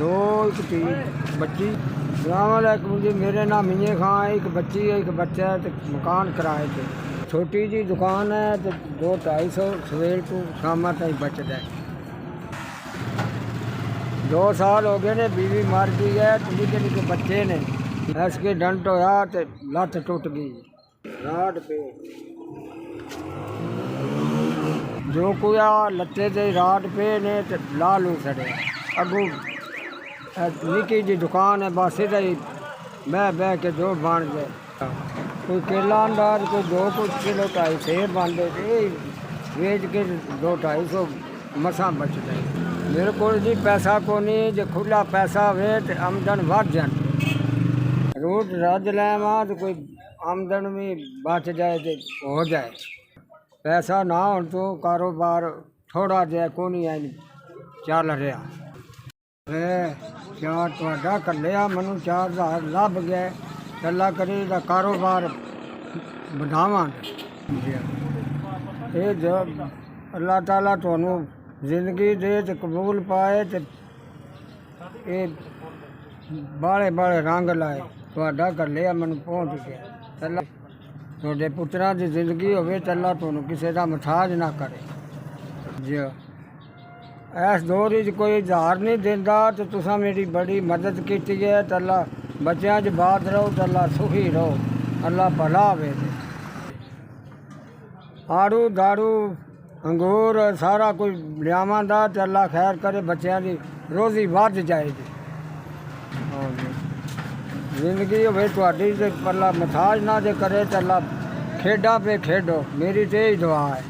दो एक धी बच्ची। सलामकुम जी, मेरे नाम मियाँ खां है, एक बच्ची है, एक बच्चा है, तो मकान किराए पे। छोटी जी दुकान है, तो 200-250 सवेर को शाम तक बचता है। 2 साल हो गए ने, बीवी मर गई है, तो निके निके बच्चे ने। इसके डंट होया तो लत्त टुट गई राड पे। जो कोई लत्ते दे राड पे ने तो ला लू सड़े। अगू निकी जी दुकान है, बस इधर ही बह के जो बन गए। कोई केला अंदाज कोई 2 किलो 2.5 सेब बनते थे, वेच के 200-250 मसा बचता है। मेरे को जी पैसा को नहीं, जो खुला पैसा हो तो आमदन बढ़ जाए। रोज रज लैवा तो कोई आमदन भी बच जाए तो हो जाए। पैसा ना हो तो कारोबार थोड़ा जहा को नहीं चल रहा। चार थोड़ा कर लिया, मैं 4000 लभ गया, चला करी कारोबार बढ़ावा। ये जो अल्लाह ताला तुहानू जिंदगी दे तो कबूल पाए, तो ये बाले बाले रंग लाए। थोड़ा कर लिया, मैं पहुँच गया। चला थोड़े पुत्रा की जिंदगी हो, चला तुहानू किसी का मथाज ना करे। जी इस दौर कोई 1000 नहीं देता, तो तुसा मेरी बड़ी मदद की है। तला बच्चों च बात रहो, तला सुखी रहो, अल्लाह भला वे। आड़ू दाड़ू अंगूर सारा कुछ लियावां दा, ते अल्लाह खैर करे, बच्चों की रोजी बढ़ जाएगी। जिंदगी हो थोड़ी, पल्ला मथाज ना जे करे, तो अल्लाह खेडा पे खेडो, मेरी तो यही दुआ है।